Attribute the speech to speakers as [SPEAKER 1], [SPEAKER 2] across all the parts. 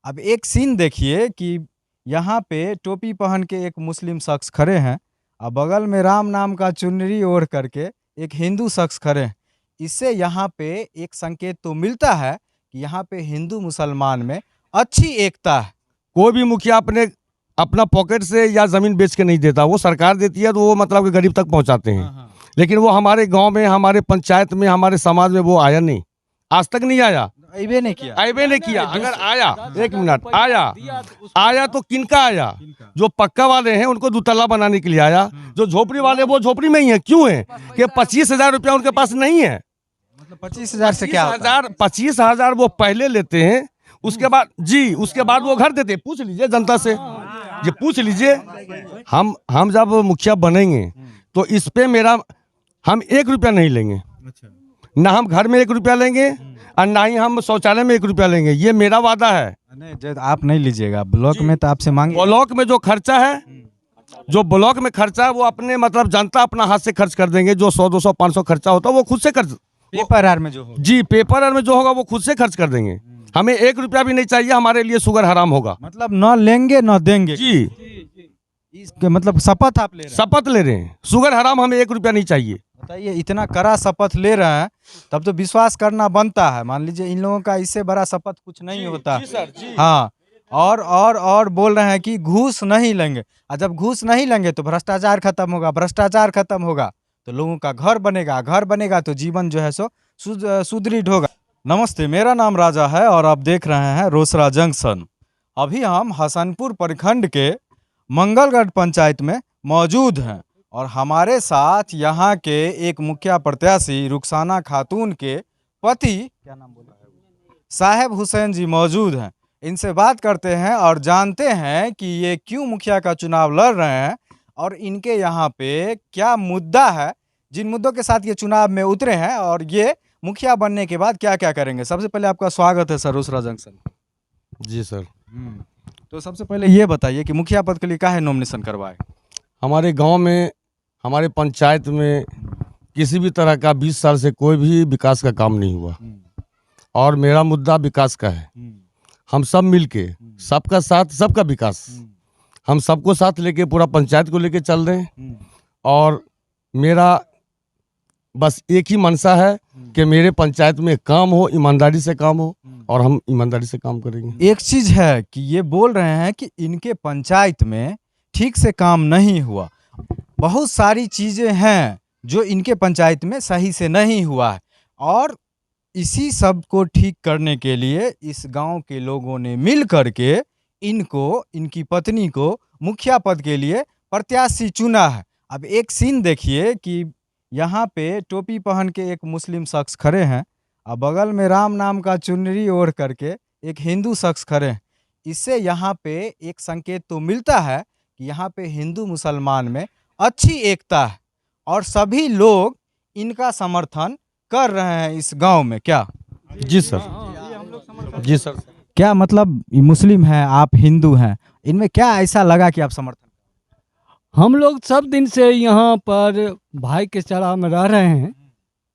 [SPEAKER 1] अब एक सीन देखिए कि यहाँ पे टोपी पहन के एक मुस्लिम शख्स खड़े हैं और बगल में राम नाम का चुनरी ओढ़ करके एक हिंदू शख्स खड़े हैं। इससे यहाँ पे एक संकेत तो मिलता है कि यहाँ पे हिंदू मुसलमान में अच्छी एकता है।
[SPEAKER 2] कोई भी मुखिया अपना पॉकेट से या ज़मीन बेच के नहीं देता, वो सरकार देती है तो वो मतलब कि गरीब तक पहुंचाते हैं। लेकिन वो हमारे गांव में, हमारे पंचायत में, हमारे समाज में वो आया नहीं, आज तक नहीं आया,
[SPEAKER 1] अइबे नहीं किया।
[SPEAKER 2] अगर आया, एक मिनट, आया तो किनका आया? जो पक्का वाले हैं उनको दुतल्ला बनाने के लिए आया, जो झोपड़ी वाले वो झोपड़ी में ही है। क्यों है कि 25,000 रुपया उनके पास नहीं है।
[SPEAKER 1] मतलब 25,000 से क्या होता है?
[SPEAKER 2] 25,000 वो पहले लेते हैं, उसके बाद वो घर देते। पूछ लीजिए जनता से, ये पूछ लीजिए। हम जब मुखिया बनेंगे तो इस पे हम 1 रुपया नहीं लेंगे, ना हम घर में 1 रुपया लेंगे और ना ही हम शौचालय में 1 रुपया लेंगे। ये मेरा वादा है।
[SPEAKER 1] नहीं, आप नहीं लीजिएगा, ब्लॉक में तो आपसे मांगे।
[SPEAKER 2] ब्लॉक में जो खर्चा है, वो अपने मतलब जनता अपना हाथ से खर्च कर देंगे। जो 100, 200, 500 खर्चा होता है वो खुद से
[SPEAKER 1] पेपर आर में जो होगा।
[SPEAKER 2] जी, पेपर आर में जो होगा वो खुद से खर्च कर देंगे। हमें 1 रुपया भी नहीं चाहिए, हमारे लिए शुगर हराम होगा।
[SPEAKER 1] मतलब न लेंगे न देंगे
[SPEAKER 2] जी,
[SPEAKER 1] इसके मतलब शपथ आप ले रहे हैं?
[SPEAKER 2] शपथ ले रहे हैं, शुगर हराम, हमें 1 रुपया नहीं चाहिए।
[SPEAKER 1] बताइए, इतना कड़ा शपथ ले रहे हैं तब तो विश्वास करना बनता है। मान लीजिए इन लोगों का इससे बड़ा शपथ कुछ नहीं होता।
[SPEAKER 2] जी सर, जी।
[SPEAKER 1] हाँ, और बोल रहे हैं कि घूस नहीं लेंगे, और जब घूस नहीं लेंगे तो भ्रष्टाचार खत्म होगा, भ्रष्टाचार खत्म होगा तो लोगों का घर बनेगा, घर बनेगा तो जीवन जो है सो सुदृढ़ होगा। नमस्ते, मेरा नाम राजा है और आप देख रहे हैं रोसड़ा जंक्शन। अभी हम हसनपुर प्रखंड के मंगलगढ़ पंचायत में मौजूद हैं और हमारे साथ यहाँ के एक मुखिया प्रत्याशी रुखसाना खातून के पति, क्या नाम बोला, साहेब हुसैन जी मौजूद हैं। इनसे बात करते हैं और जानते हैं कि ये क्यों मुखिया का चुनाव लड़ रहे हैं और इनके यहाँ पे क्या मुद्दा है, जिन मुद्दों के साथ ये चुनाव में उतरे हैं, और ये मुखिया बनने के बाद क्या क्या करेंगे। सबसे पहले आपका स्वागत है सर रोसड़ा जंक्शन।
[SPEAKER 2] जी सर।
[SPEAKER 1] तो सबसे पहले ये बताइए कि मुखिया पद के लिए काहे नॉमिनेशन करवाए?
[SPEAKER 2] हमारे गांव में, हमारे पंचायत में किसी भी तरह का 20 साल से कोई भी विकास का काम नहीं हुआ और मेरा मुद्दा विकास का है। हम सब मिलके, सबका साथ, सबका विकास, हम सबको साथ लेके पूरा पंचायत को लेके चल रहे हैं। और मेरा बस एक ही मनसा है कि मेरे पंचायत में काम हो, ईमानदारी से काम हो, और हम ईमानदारी से काम करेंगे।
[SPEAKER 1] एक चीज है कि ये बोल रहे हैं कि इनके पंचायत में ठीक से काम नहीं हुआ। बहुत सारी चीजें हैं जो इनके पंचायत में सही से नहीं हुआ है और इसी सब को ठीक करने के लिए इस गांव के लोगों ने मिल करके इनको, इनकी पत्नी को मुखिया पद के लिए प्रत्याशी चुना है। अब एक सीन देखिए कि यहाँ पे टोपी पहन के एक मुस्लिम शख्स खड़े हैं और बगल में राम नाम का चुनरी ओढ़ करके एक हिंदू शख्स खड़े हैं। इससे यहाँ पे एक संकेत तो मिलता है कि यहाँ पे हिंदू मुसलमान में अच्छी एकता है और सभी लोग इनका समर्थन कर रहे हैं इस गांव में। क्या?
[SPEAKER 2] जी सर, जी सर।
[SPEAKER 1] क्या मतलब ये मुस्लिम हैं, आप हिंदू हैं, इनमें क्या ऐसा लगा कि आप समर्थन?
[SPEAKER 3] हम लोग सब दिन से यहाँ पर भाई के चढ़ाव में रह रहे हैं,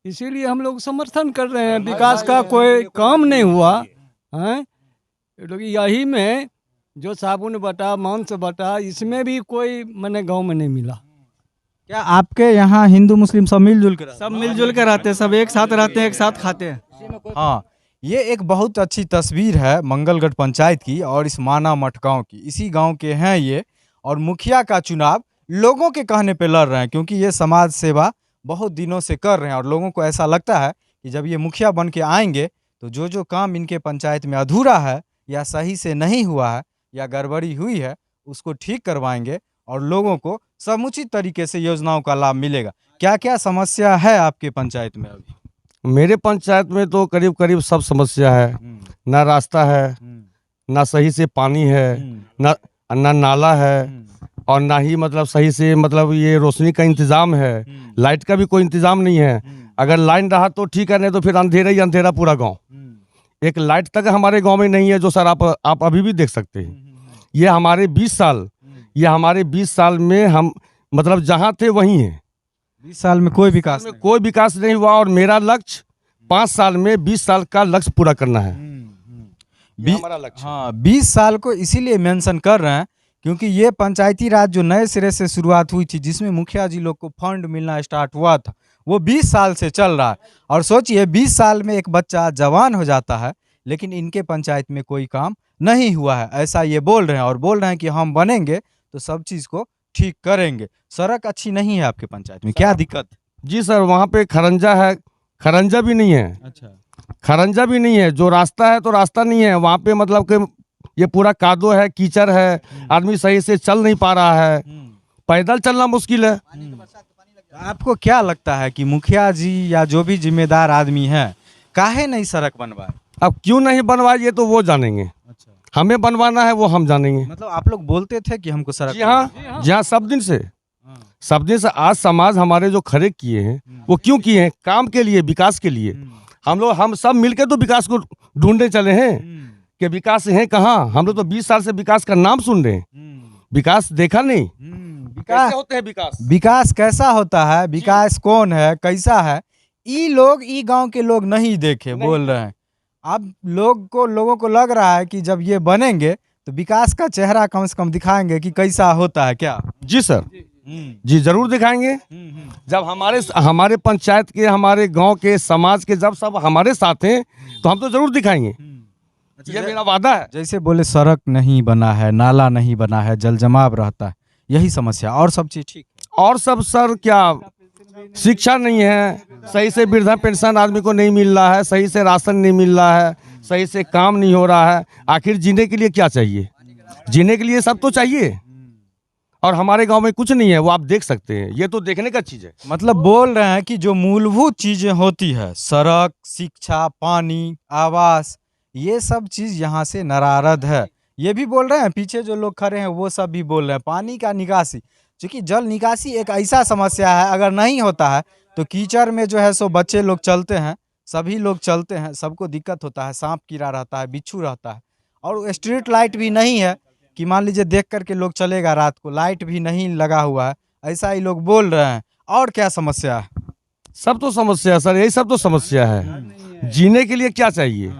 [SPEAKER 3] इसीलिए हम लोग समर्थन कर रहे हैं। विकास का कोई काम नहीं हुआ है, यही में जो साबुन बटा, मांस बटा, इसमें भी कोई मैंने गांव में नहीं मिला।
[SPEAKER 1] क्या आपके यहाँ हिंदू मुस्लिम सब मिलजुल कर?
[SPEAKER 3] सब मिलजुल कर रहते हैं, सब एक साथ रहते हैं, एक साथ खाते हैं।
[SPEAKER 1] हाँ, ये एक बहुत अच्छी तस्वीर है मंगलगढ़ पंचायत की और इस माना मठ गाँव की। इसी गाँव के हैं ये और मुखिया का चुनाव लोगों के कहने पे लड़ रहे हैं क्योंकि ये समाज सेवा बहुत दिनों से कर रहे हैं और लोगों को ऐसा लगता है कि जब ये मुखिया बन के आएंगे तो जो जो काम इनके पंचायत में अधूरा है या सही से नहीं हुआ है या गड़बड़ी हुई है उसको ठीक करवाएंगे और लोगों को समुचित तरीके से योजनाओं का लाभ मिलेगा। क्या क्या समस्या है आपके पंचायत में अभी?
[SPEAKER 2] मेरे पंचायत में तो करीब करीब सब समस्या है। ना रास्ता है, ना सही से पानी है, ना नाला है, और ना ही मतलब सही से मतलब ये रोशनी का इंतजाम है। लाइट का भी कोई इंतजाम नहीं है। अगर लाइन रहा तो ठीक है, नहीं तो फिर अंधेरा ही अंधेरा पूरा गांव। एक लाइट तक हमारे गांव में नहीं है, जो सर आप अभी भी देख सकते हैं। ये हमारे 20 साल में हम मतलब जहाँ थे वहीं हैं।
[SPEAKER 1] 20 साल में कोई विकास
[SPEAKER 2] नहीं हुआ और मेरा लक्ष्य 5 साल में 20 साल का लक्ष्य पूरा करना है। ये हमारा लक्ष्य है।
[SPEAKER 1] हाँ 20 साल को इसीलिए मेंशन कर रहे हैं क्योंकि ये पंचायती राज जो नए सिरे से शुरुआत हुई थी जिसमें मुखिया जी लोग को फंड मिलना स्टार्ट हुआ था वो 20 साल से चल रहा है। और सोचिए 20 साल में एक बच्चा जवान हो जाता है लेकिन इनके पंचायत में कोई काम नहीं हुआ है, ऐसा ये बोल रहे हैं। और बोल रहे हैं कि हम बनेंगे तो सब चीज़ को ठीक करेंगे। सड़क अच्छी नहीं है आपके पंचायत में, क्या दिक्कत?
[SPEAKER 2] जी सर, वहाँ पे खरंजा है, खरंजा भी नहीं है।
[SPEAKER 1] अच्छा।
[SPEAKER 2] खरंजा भी नहीं है, जो रास्ता है तो रास्ता नहीं है वहाँ पे, मतलब कि ये पूरा कादो है, कीचड़ है, आदमी सही से चल नहीं पा रहा है, पैदल चलना मुश्किल है।
[SPEAKER 1] आपको क्या लगता है कि मुखिया जी या जो भी जिम्मेदार आदमी है काहे नहीं सड़क बनवाए?
[SPEAKER 2] अब क्यों नहीं बनवाए ये तो वो जानेंगे,
[SPEAKER 1] अच्छा।
[SPEAKER 2] हमें बनवाना है वो हम जानेंगे।
[SPEAKER 1] मतलब आप लोग बोलते थे कि हमको सड़क
[SPEAKER 2] जी हाँ, जी हाँ, सब दिन से आज समाज हमारे जो खड़े किए हैं वो क्यों किए हैं? काम के लिए, विकास के लिए। हम सब मिलके तो विकास को ढूंढने चले हैं कि विकास है कहाँ। हम लोग तो 20 साल से विकास का नाम सुन रहे हैं, विकास देखा नहीं। कैसे होते हैं विकास?
[SPEAKER 1] विकास कैसा होता है, विकास कौन है, कैसा है, ई गांव के लोग नहीं देखे बोल रहे हैं। अब लोगों को लग रहा है कि जब ये बनेंगे तो विकास का चेहरा कम से कम दिखाएंगे कि कैसा होता है। क्या?
[SPEAKER 2] जी सर, जी जरूर दिखाएंगे। जब हमारे पंचायत के, हमारे गांव के, समाज के जब सब हमारे साथ हैं तो हम तो जरूर दिखाएंगे। ये मेरा वादा है।
[SPEAKER 1] जैसे बोले सड़क नहीं बना है, नाला नहीं बना है, जल जमाव रहता है, यही समस्या, और सब चीज ठीक?
[SPEAKER 2] और सब सर क्या, शिक्षा नहीं है, सही से वृद्धा पेंशन आदमी को नहीं मिल रहा है, सही से राशन नहीं मिल रहा है, सही से काम नहीं हो रहा है। आखिर जीने के लिए क्या चाहिए? जीने के लिए सब तो चाहिए, और हमारे गांव में कुछ नहीं है, वो आप देख सकते हैं। ये तो देखने का चीज है।
[SPEAKER 1] मतलब बोल रहे हैं कि जो मूलभूत चीजें होती है, सड़क, शिक्षा, पानी, आवास, ये सब चीज यहाँ से नरारद है। ये भी बोल रहे हैं, पीछे जो लोग खड़े हैं वो सब भी बोल रहे हैं। पानी का निकासी, क्योंकि जल निकासी एक ऐसा समस्या है, अगर नहीं होता है तो कीचड़ में जो है सो बच्चे लोग चलते हैं, सभी लोग चलते हैं, सबको दिक्कत होता है, सांप कीड़ा रहता है, बिच्छू रहता है। और स्ट्रीट लाइट भी नहीं है कि मान लीजिए देख करके लोग चलेगा, रात को लाइट भी नहीं लगा हुआ है, ऐसा ही लोग बोल रहे हैं। और क्या समस्या है?
[SPEAKER 2] सब तो समस्या है सर, यही सब तो समस्या है। जीने के लिए क्या चाहिए?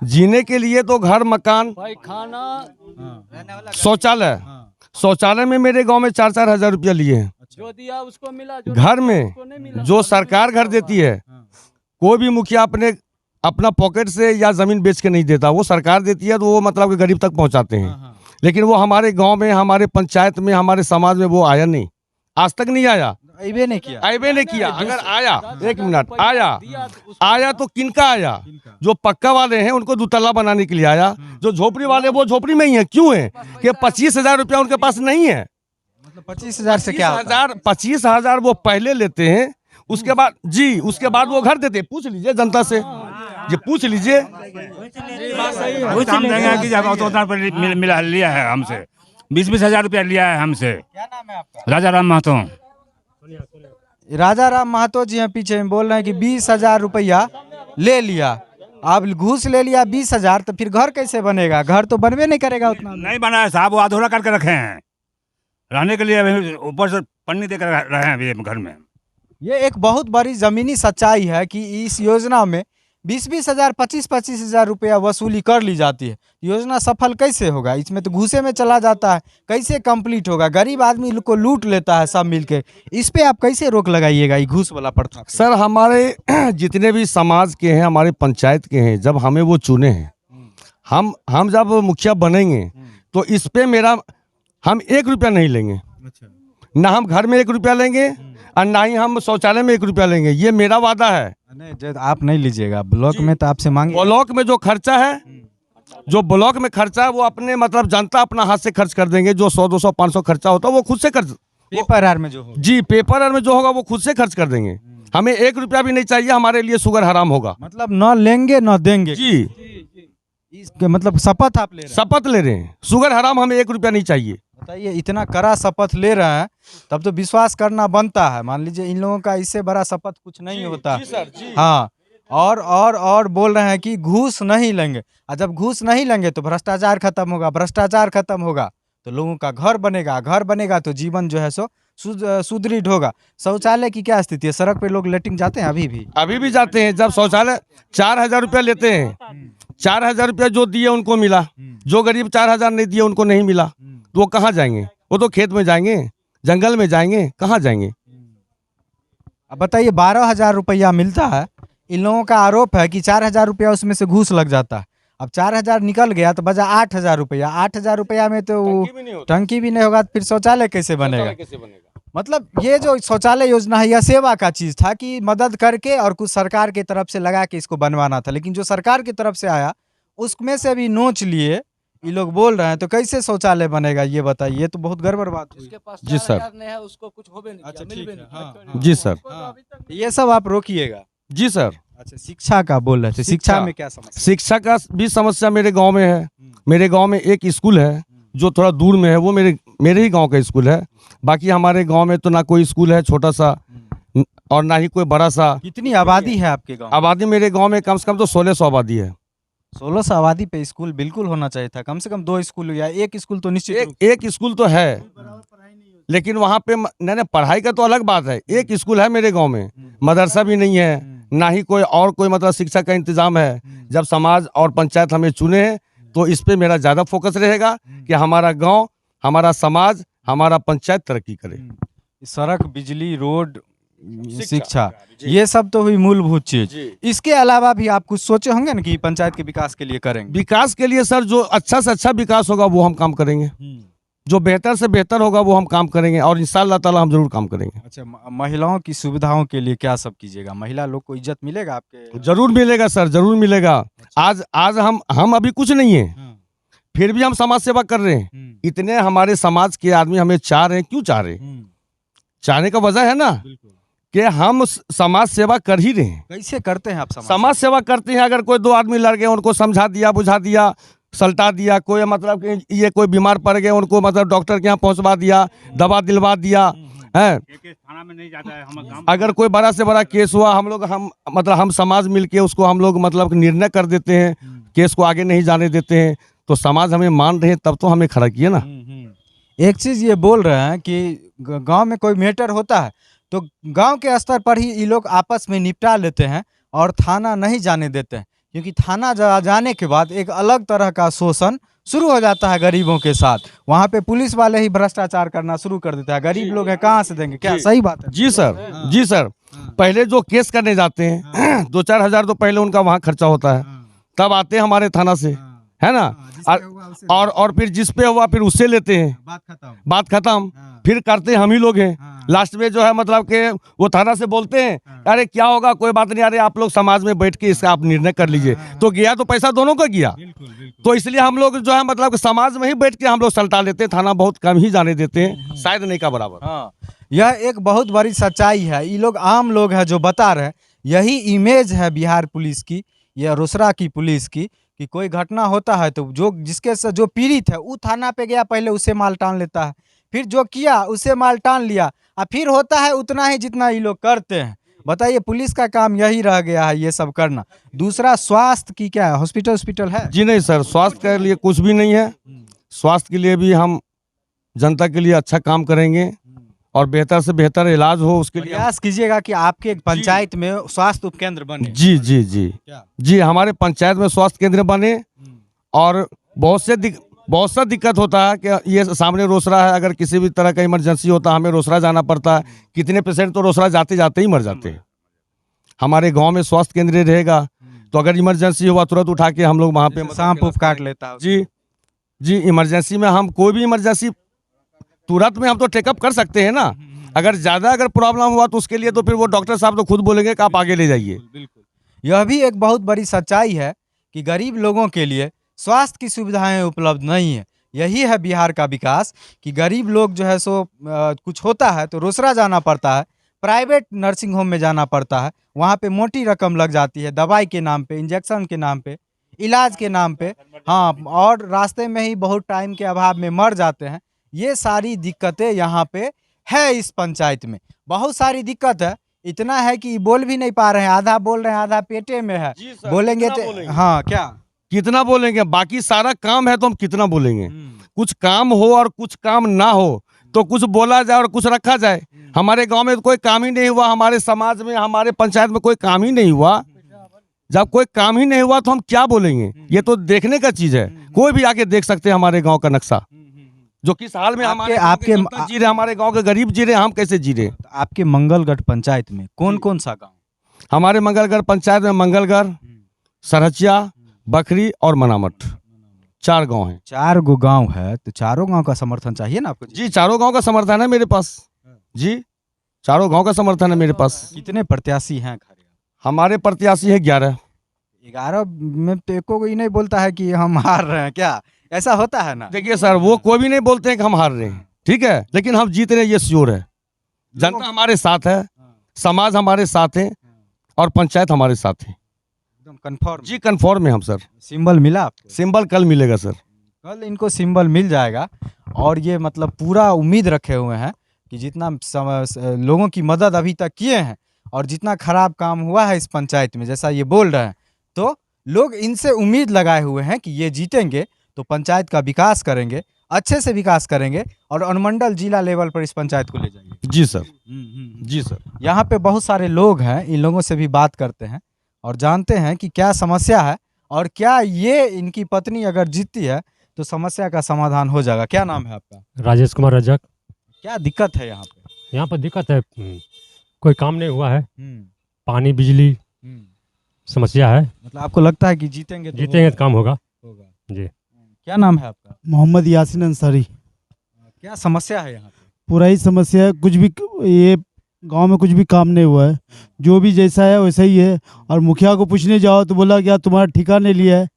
[SPEAKER 2] जीने के लिए तो घर, मकान, शौचालय। शौचालय में मेरे गांव में 4-4 हजार रुपया लिए हैं।
[SPEAKER 3] जो दिया उसको मिला,
[SPEAKER 2] घर में जो सरकार घर देती है, कोई भी मुखिया अपना पॉकेट से या जमीन बेच के नहीं देता, वो सरकार देती है तो वो मतलब कि गरीब तक पहुंचाते हैं। लेकिन वो हमारे गांव में, हमारे पंचायत में, हमारे समाज में वो आया नहीं, आज तक नहीं आया,
[SPEAKER 1] अबे नहीं किया,
[SPEAKER 2] अबे नहीं किया। अगर आया, एक मिनट, आया तो किनका आया? जो पक्का वाले हैं उनको दुतल्ला बनाने के लिए आया, जो झोपड़ी वाले वो झोपड़ी में ही है। क्यों है कि 25,000 रुपया उनके पास नहीं है।
[SPEAKER 1] मतलब 25,000 से क्या होता है?
[SPEAKER 2] 25,000 वो पहले लेते हैं, उसके बाद जी, उसके बाद वो घर देते हैं। पूछ लीजिए जनता से, ये पूछ लीजिए।
[SPEAKER 4] लिया है हमसे 20-20 हजार रुपया लिया है हमसे।
[SPEAKER 1] क्या नाम है आपका?
[SPEAKER 4] राजा राम महतो।
[SPEAKER 1] राजा राम महतो जी हैं पीछे में, बोल रहे हैं कि 20,000 रुपया ले लिया। आप घूस ले लिया 20,000, तो फिर घर कैसे बनेगा? घर तो बनवे नहीं करेगा उतना।
[SPEAKER 4] नहीं बना है साहब, वो अधूरा करके रखे हैं, रहने के लिए अभी ऊपर से पन्नी देकर रहे हैं अभी घर में।
[SPEAKER 1] ये एक बहुत बड़ी जमीनी सच्चाई है कि इस योजना में 20-20 हजार, 25-25 हजार रुपया वसूली कर ली जाती है। योजना सफल कैसे होगा? इसमें तो घूसे में चला जाता है, कैसे कंप्लीट होगा? गरीब आदमी को लूट लेता है सब मिलके। इस पे आप कैसे रोक लगाइएगा ये घूस वाला प्रथा?
[SPEAKER 2] सर, हमारे जितने भी समाज के हैं, हमारे पंचायत के हैं, जब हमें वो चुने हैं, हम जब मुखिया बनेंगे तो इस पे हम 1 रुपया नहीं लेंगे। ना हम घर में 1 रुपया लेंगे और ना ही हम शौचालय में 1 रुपया लेंगे। ये मेरा वादा है।
[SPEAKER 1] नहीं, आप नहीं लीजिएगा, ब्लॉक में तो आपसे मांगे।
[SPEAKER 2] ब्लॉक में जो खर्चा है, जो ब्लॉक में खर्चा है, वो अपने मतलब जनता अपना हाथ से खर्च कर देंगे। जो 100, 200, 500 खर्चा होता है वो खुद से खर्च,
[SPEAKER 1] पेपर आर में जो होगा,
[SPEAKER 2] जी पेपर आर में जो होगा वो खुद से खर्च कर देंगे। हमें 1 रुपया भी नहीं चाहिए, हमारे लिए शुगर हराम होगा।
[SPEAKER 1] मतलब न लेंगे न देंगे
[SPEAKER 2] जी,
[SPEAKER 1] इसके मतलब शपथ आप ले रहे हैं?
[SPEAKER 2] शपथ ले रहे हैं, शुगर हराम, हमें 1 रुपया नहीं चाहिए।
[SPEAKER 1] बताइए, इतना कड़ा शपथ ले रहे हैं तब तो विश्वास करना बनता है। मान लीजिए इन लोगों का इससे बड़ा शपथ कुछ नहीं होता।
[SPEAKER 2] जी सर, जी।
[SPEAKER 1] हाँ, और बोल रहे हैं कि घूस नहीं लेंगे, और जब घूस नहीं लेंगे तो भ्रष्टाचार खत्म होगा, भ्रष्टाचार खत्म होगा तो लोगों का घर बनेगा, घर बनेगा तो जीवन जो है सो सुदृढ़ होगा। शौचालय की क्या स्थिति है? सड़क पे लोग लेटिंग जाते हैं
[SPEAKER 2] अभी भी जाते हैं। जब शौचालय 4,000 रुपया लेते हैं, 4,000 रुपया जो दिए उनको मिला, जो गरीब 4,000 नहीं दिए उनको नहीं मिला, तो वो कहाँ जाएंगे? वो तो खेत में जाएंगे, जंगल में जाएंगे, कहाँ जाएंगे?
[SPEAKER 1] अब बताइए 12,000 रुपया मिलता है, इन लोगों का आरोप है कि 4,000 रुपया उसमें से घूस लग जाता है। अब 4,000 निकल गया तो बचा 8,000 रुपया। 8,000 रुपया में तो टंकी भी नहीं होगा, तो फिर शौचालय कैसे बनेगा? मतलब ये जो शौचालय योजना है यह सेवा का चीज था कि मदद करके और कुछ सरकार की तरफ से लगा के इसको बनवाना था, लेकिन जो सरकार की तरफ से आया उसमें से भी नोच लिए ये लोग बोल रहे हैं। तो कैसे शौचालय बनेगा ये बताइए? ये तो बहुत गड़बड़ बात हुई।
[SPEAKER 2] जी सर।
[SPEAKER 3] नहीं है उसको कुछ हो भी नहीं
[SPEAKER 1] अच्छा,
[SPEAKER 3] किया,
[SPEAKER 1] ठीक
[SPEAKER 3] मिल भी
[SPEAKER 1] है,
[SPEAKER 3] नहीं
[SPEAKER 1] हाँ,
[SPEAKER 3] किया।
[SPEAKER 1] हाँ।
[SPEAKER 2] जी सर।
[SPEAKER 1] ये सब आप रोकिएगा।
[SPEAKER 2] जी सर।
[SPEAKER 1] अच्छा, शिक्षा का बोल रहे थे, शिक्षा में क्या समस्या?
[SPEAKER 2] शिक्षा का भी समस्या मेरे गांव में है। मेरे गांव में एक स्कूल है जो थोड़ा दूर में है, वो मेरे ही गांव का स्कूल है। बाकी हमारे गांव में तो ना कोई स्कूल है छोटा सा और ना ही कोई बड़ा सा।
[SPEAKER 1] कितनी आबादी है आपके गांव?
[SPEAKER 2] आबादी मेरे गांव में कम से कम तो 1600 आबादी है।
[SPEAKER 1] 1600 आबादी पे स्कूल बिल्कुल होना चाहिए था, कम से कम 2 स्कूल या एक स्कूल तो निश्चित रूप
[SPEAKER 2] एक स्कूल तो है, लेकिन वहाँ पे नहीं पढ़ाई का तो अलग बात है। एक स्कूल है मेरे गांव में, मदरसा भी नहीं है, ना ही कोई और कोई मतलब शिक्षा का इंतजाम है। जब समाज और पंचायत हमें चुने हैं तो इस पे मेरा ज़्यादा फोकस रहेगा कि हमारा गांव, हमारा समाज, हमारा पंचायत तरक्की करे।
[SPEAKER 1] सड़क, बिजली, रोड, शिक्षा, ये सब तो हुई मूलभूत चीज। इसके अलावा भी आप कुछ सोचे होंगे ना कि पंचायत के विकास के लिए करेंगे?
[SPEAKER 2] विकास के लिए सर जो अच्छा से अच्छा विकास होगा वो हम काम करेंगे, जो बेहतर से बेहतर होगा वो हम काम करेंगे और इंशाअल्लाह ताला हम जरूर काम करेंगे।
[SPEAKER 1] अच्छा, महिलाओं की सुविधाओं के लिए क्या सब कीजिएगा? महिला लोग को इज्जत मिलेगा आपके?
[SPEAKER 2] जरूर मिलेगा सर, जरूर मिलेगा। आज हम अभी कुछ नहीं है, फिर भी हम समाज सेवा कर रहे हैं। इतने हमारे समाज के आदमी हमें चाह रहे हैं। क्यों चाह रहे हैं? चाहने का वजह है ना कि हम समाज सेवा कर ही रहे हैं।
[SPEAKER 1] कैसे करते हैं आप
[SPEAKER 2] समाज सेवा करते हैं? अगर कोई 2 आदमी लड़ गए उनको समझा दिया, बुझा दिया, सल्टा दिया। कोई मतलब कि ये कोई बीमार पड़ गए उनको मतलब डॉक्टर के यहाँ पहुँचवा दिया, दवा दिलवा दिया है।
[SPEAKER 4] थाना में नहीं जाता है हम।
[SPEAKER 2] अगर कोई बड़ा से बड़ा केस हुआ हम समाज मिलके उसको हम लोग मतलब निर्णय कर देते हैं, केस को आगे नहीं जाने देते हैं। तो समाज हमें मान रहे हैं तब तो हमें खड़ा किया ना।
[SPEAKER 1] एक चीज ये बोल रहे हैं कि गांव में कोई मैटर होता है तो गांव के स्तर पर ही ये लोग आपस में निपटा लेते हैं और थाना नहीं जाने देते हैं, क्योंकि थाना जाने के बाद एक अलग तरह का शोषण शुरू हो जाता है गरीबों के साथ। वहाँ पे पुलिस वाले ही भ्रष्टाचार करना शुरू कर देता है। गरीब लोग हैं, कहाँ से देंगे? क्या सही बात है?
[SPEAKER 2] जी सर, जी सर। पहले जो केस करने जाते हैं 2-4 हजार तो पहले उनका वहाँ खर्चा होता है, तब आते हैं हमारे थाना से, है ना। और फिर जिस पे हुआ फिर उससे लेते हैं, बात खत्म। फिर करते हम ही लोग हैं। लास्ट में जो है मतलब कि वो थाना से बोलते हैं अरे क्या होगा, कोई बात नहीं, अरे आप लोग समाज में बैठ के इसका आप निर्णय कर लीजिए। तो गया तो पैसा दोनों का गया। तो इसलिए हम लोग जो है मतलब कि समाज में ही बैठ के हम लोग सल्टा लेते हैं, थाना बहुत कम ही जाने देते हैं, शायद नहीं का बराबर।
[SPEAKER 1] हाँ, यह एक बहुत बड़ी सच्चाई है। ये लोग आम लोग हैं जो बता रहे हैं, यही इमेज है बिहार पुलिस की या रोसड़ा की पुलिस की, कि कोई घटना होता है तो जो पीड़ित है वो थाना पे गया, पहले उसे माल टान लेता है, फिर जो किया उसे माल टान लिया, और फिर होता है उतना ही जितना ये लोग करते हैं। बताइए, पुलिस का काम यही रह गया है, ये सब करना। दूसरा, स्वास्थ्य की क्या है? हॉस्पिटल है?
[SPEAKER 2] जी नहीं सर, स्वास्थ्य के लिए कुछ भी नहीं है। स्वास्थ्य के लिए भी हम जनता के लिए अच्छा काम करेंगे और बेहतर से बेहतर इलाज हो उसके लिए
[SPEAKER 1] प्रयास कीजिएगा कि आपके पंचायत में स्वास्थ्य उपकेंद्र बने।
[SPEAKER 2] जी जी जी जी, हमारे पंचायत में स्वास्थ्य केंद्र बने। और बहुत सा दिक्कत होता है कि ये सामने रोसड़ा है, अगर किसी भी तरह का इमरजेंसी होता है हमें रोसड़ा जाना पड़ता है। कितने पेशेंट तो रोसड़ा जाते जाते ही मर जाते हैं। हमारे गांव में स्वास्थ्य केंद्र रहेगा तो अगर इमरजेंसी हुआ तुरंत उठा के हम लोग वहाँ पे
[SPEAKER 1] सांप उप काट लेता है।
[SPEAKER 2] जी जी, इमरजेंसी में हम कोई भी इमरजेंसी तुरंत में हम तो टेकअप कर सकते हैं ना। अगर ज़्यादा प्रॉब्लम हुआ तो उसके लिए तो फिर वो डॉक्टर साहब तो खुद बोलेंगे कि आप आगे ले जाइए।
[SPEAKER 1] यह भी एक बहुत बड़ी सच्चाई है कि गरीब लोगों के लिए स्वास्थ्य की सुविधाएं उपलब्ध नहीं है। यही है बिहार का विकास कि गरीब लोग जो है सो कुछ होता है तो रोसड़ा जाना पड़ता है, प्राइवेट नर्सिंग होम में जाना पड़ता है, वहाँ पे मोटी रकम लग जाती है, दवाई के नाम पे, इंजेक्शन के नाम पे, इलाज के नाम पे। हाँ, और रास्ते में ही बहुत टाइम के अभाव में मर जाते हैं। ये सारी दिक्कतें यहाँ पे है। इस पंचायत में बहुत सारी दिक्कत है, इतना है कि बोल भी नहीं पा रहे हैं। आधा बोल रहे हैं, आधा पेटे में है। बोलेंगे तो हाँ, क्या
[SPEAKER 2] कितना बोलेंगे? बाकी सारा काम है तो हम कितना बोलेंगे? कुछ काम हो और कुछ काम ना हो तो कुछ बोला जाए और कुछ रखा जाए। हमारे गांव में तो कोई काम ही नहीं हुआ, हमारे समाज में, हमारे पंचायत में कोई काम ही नहीं हुआ। जब कोई काम ही नहीं हुआ तो हम क्या बोलेंगे? ये तो देखने का चीज है, कोई भी आके देख सकते हैं हमारे गांव का नक्शा, जो किस हाल में हमारे गांव के जनता जी रहे, हमारे गांव के गरीब जी रहे, हम कैसे जी रहे।
[SPEAKER 1] आपके मंगलगढ़ पंचायत में कौन कौन सा गाँव?
[SPEAKER 2] हमारे मंगलगढ़ पंचायत में मंगलगढ़, सरहचिया, बखरी और मनामठ 4 गांव हैं।
[SPEAKER 1] 4 गो गाँव है, तो चारों गाँव का समर्थन चाहिए ना आपको?
[SPEAKER 2] जी, चारों गांव का समर्थन है मेरे पास। जी, चारों गांव का समर्थन है मेरे पास।
[SPEAKER 1] कितने प्रत्याशी हैं खड़े?
[SPEAKER 2] हमारे प्रत्याशी है 11।
[SPEAKER 1] 11 में तो एको कोई नहीं बोलता है कि हम हार रहे हैं, क्या ऐसा होता है ना?
[SPEAKER 2] देखिए सर, वो कोई भी नहीं बोलते हैं कि हम हार रहे हैं, ठीक है, लेकिन हम जीत रहे हैं ये श्योर है। जनता हमारे साथ है, समाज हमारे साथ है और पंचायत हमारे साथ है।
[SPEAKER 1] एकदम कंफर्म?
[SPEAKER 2] जी कंफर्म है हम सर।
[SPEAKER 1] सिंबल मिला आपको?
[SPEAKER 2] सिंबल कल मिलेगा सर।
[SPEAKER 1] कल इनको सिंबल मिल जाएगा और ये मतलब पूरा उम्मीद रखे हुए हैं कि जितना लोगों की मदद अभी तक किए हैं और जितना खराब काम हुआ है इस पंचायत में, जैसा ये बोल रहे हैं, तो लोग इनसे उम्मीद लगाए हुए हैं कि ये जीतेंगे तो पंचायत का विकास करेंगे, अच्छे से विकास करेंगे और अनुमंडल जिला लेवल पर इस पंचायत को ले जाएंगे।
[SPEAKER 2] जी सर, जी सर।
[SPEAKER 1] यहाँ पे बहुत सारे लोग हैं, इन लोगों से भी बात करते हैं और जानते हैं कि क्या समस्या है और क्या ये इनकी पत्नी अगर जीतती है तो समस्या का समाधान हो जाएगा। क्या नाम है आपका?
[SPEAKER 5] राजेश कुमार रजक।
[SPEAKER 1] क्या दिक्कत है यहाँ पे?
[SPEAKER 5] यहाँ पर दिक्कत है, कोई काम नहीं हुआ है, पानी बिजली समस्या है।
[SPEAKER 1] मतलब आपको लगता है कि जीतेंगे
[SPEAKER 5] जीतेंगे तो काम होगा। जी।
[SPEAKER 1] क्या नाम है आपका?
[SPEAKER 6] मोहम्मद यासीन अंसारी।
[SPEAKER 1] क्या समस्या है यहाँ पे?
[SPEAKER 6] पूरा ही समस्या है, कुछ भी ये गांव में कुछ भी काम नहीं हुआ है, जो भी जैसा है वैसा ही है। और मुखिया को पूछने जाओ तो बोला क्या तुम्हारा ठिका नहीं लिया है,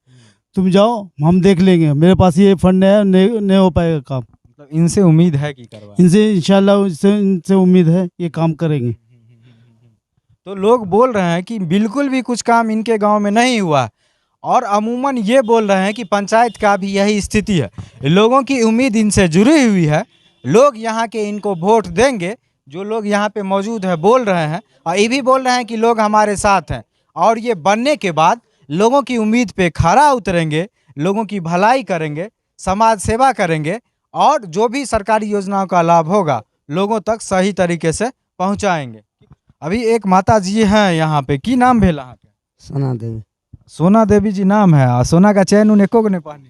[SPEAKER 6] तुम जाओ हम देख लेंगे, मेरे पास ये फंड है, नहीं हो पाएगा काम।
[SPEAKER 1] मतलब इनसे उम्मीद है कि करवाएं?
[SPEAKER 6] इनसे इंशाल्लाह इनसे उम्मीद है ये काम करेंगे।
[SPEAKER 1] तो लोग बोल रहे हैं कि बिल्कुल भी कुछ काम इनके गांव में नहीं हुआ और अमूमन ये बोल रहे हैं कि पंचायत का भी यही स्थिति है। लोगों की उम्मीद इनसे जुड़ी हुई है, लोग यहाँ के इनको वोट देंगे। जो लोग यहाँ पे मौजूद है बोल रहे हैं और ये भी बोल रहे हैं कि लोग हमारे साथ हैं और ये बनने के बाद लोगों की उम्मीद पे खरा उतरेंगे, लोगों की भलाई करेंगे, समाज सेवा करेंगे और जो भी सरकारी योजनाओं का लाभ होगा लोगों तक सही तरीके से पहुँचाएंगे। अभी एक माता जी हैं यहाँ पे, की नाम भेल अहाँ के?
[SPEAKER 7] सोना देवी।
[SPEAKER 1] सोना देवी जी नाम है। और सोना का चैन उन एको को नहीं पहनी?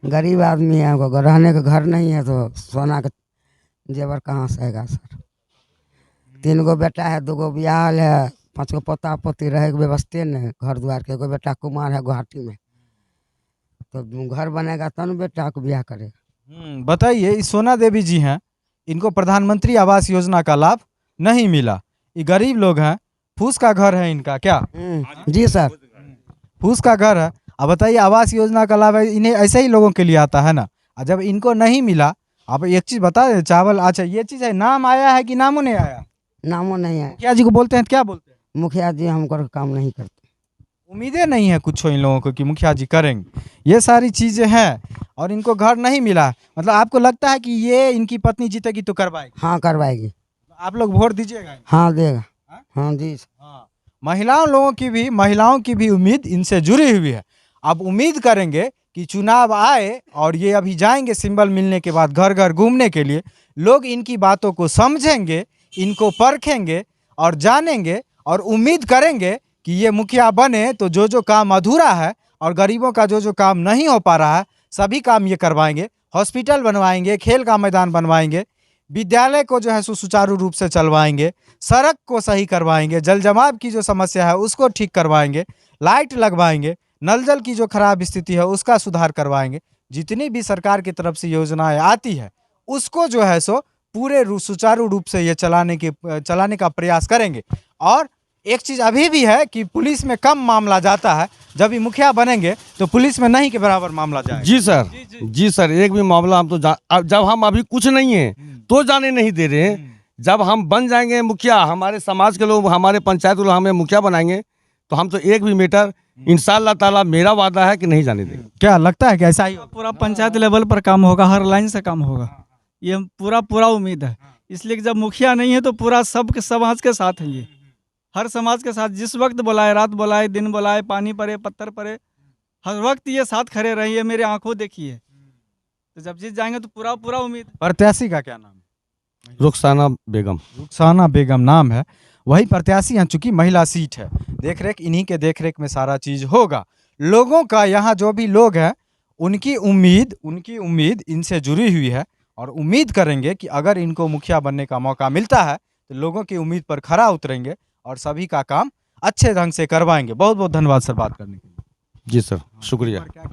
[SPEAKER 7] गरीब आदमी है, रहने का घर नहीं है तो सोना का जेवर कहाँ से आएगा सर? 3 गो बेटा है, 2 गो बियाह है, 5 गो पोता पोती रहे व्यवस्थे नहीं, घर द्वार के। एगो बेटा कुमार है गुवाहाटी में, तो घर बनेगा तब बेटा को ब्याह करेगा।
[SPEAKER 1] बताइए, इस सोना देवी जी हैं, इनको प्रधानमंत्री आवास योजना का लाभ नहीं मिला, ये गरीब लोग हैं, फूस का घर है इनका क्या?
[SPEAKER 7] जी सर,
[SPEAKER 1] फूस का घर है। अब बताइए, आवास योजना का लाभ है इन्हें ऐसे ही लोगों के लिए आता है ना, और जब इनको नहीं मिला, आप एक चीज़ बता दें, चावल, अच्छा ये चीज़ है, नाम आया है कि नामों नहीं आया?
[SPEAKER 7] नामों नहीं है।
[SPEAKER 1] मुखिया जी को बोलते हैं तो क्या बोलते हैं?
[SPEAKER 7] मुखिया जी हमको काम नहीं करते।
[SPEAKER 1] उम्मीदें नहीं है कुछ इन लोगों को कि मुखिया जी करेंगे, ये सारी चीज़ें हैं और इनको घर नहीं मिला। मतलब आपको लगता है कि ये इनकी पत्नी जीतेगी तो करवाएगी?
[SPEAKER 7] हाँ करवाएगी।
[SPEAKER 1] आप लोग वोट दीजिएगा?
[SPEAKER 7] हाँ देगा। हाँ जी।
[SPEAKER 1] हाँ, महिलाओं की भी उम्मीद इनसे जुड़ी हुई है। अब उम्मीद करेंगे कि चुनाव आए और ये अभी जाएंगे सिंबल मिलने के बाद घर घर घूमने के लिए, लोग इनकी बातों को समझेंगे, इनको परखेंगे और जानेंगे और उम्मीद करेंगे कि ये मुखिया बने तो जो जो काम अधूरा है और गरीबों का जो जो काम नहीं हो पा रहा है सभी काम ये करवाएंगे। हॉस्पिटल बनवाएंगे, खेल का मैदान बनवाएंगे, विद्यालय को जो है सुचारू रूप से चलवाएंगे, सड़क को सही करवाएंगे, जल जमाव की जो समस्या है उसको ठीक करवाएंगे, लाइट लगवाएंगे, नल जल की जो खराब स्थिति है उसका सुधार करवाएंगे। जितनी भी सरकार की तरफ से योजनाएं आती है उसको जो है सो पूरे सुचारू रूप से ये चलाने का प्रयास करेंगे। और एक चीज़ अभी भी है कि पुलिस में कम मामला जाता है, जब ये मुखिया बनेंगे तो पुलिस में नहीं के बराबर मामला जाएगा।
[SPEAKER 2] जी सर, जी सर, एक भी मामला हम तो जब हम अभी कुछ नहीं है तो जाने नहीं दे रहे हैं। जब हम बन जाएंगे मुखिया, हमारे समाज के लोग, हमारे पंचायत लोग हमें मुखिया बनाएंगे तो हम तो एक भी मीटर इंशाअल्लाह ताला मेरा वादा है कि नहीं जाने देंगे।
[SPEAKER 1] क्या लगता है कि ऐसा ही
[SPEAKER 8] पूरा पंचायत लेवल पर काम होगा, हर लाइन से काम होगा, ये पूरा उम्मीद है। इसलिए कि जब मुखिया नहीं है तो पूरा सब समाज के साथ है, ये हर समाज के साथ, जिस वक्त बुलाए, रात बुलाए, दिन बुलाए, पानी पड़े, पत्थर पड़े, हर वक्त ये साथ खड़े रहिए, मेरे आंखों देखिए। तो जब जीत जाएंगे तो पूरा उम्मीद।
[SPEAKER 1] प्रत्याशी का क्या नाम है?
[SPEAKER 2] रुखसाना बेगम।
[SPEAKER 1] रुखसाना बेगम नाम है। वही प्रत्याशी हैं, चूंकि महिला सीट है, देख रेख इन्हीं के देख रेख में सारा चीज होगा। लोगों का यहाँ जो भी लोग हैं उनकी उम्मीद इनसे जुड़ी हुई है और उम्मीद करेंगे कि अगर इनको मुखिया बनने का मौका मिलता है तो लोगों की उम्मीद पर खरा उतरेंगे और सभी का काम अच्छे ढंग से करवाएंगे। बहुत बहुत धन्यवाद सर बात करने के लिए।
[SPEAKER 2] जी सर, शुक्रिया।
[SPEAKER 1] क्या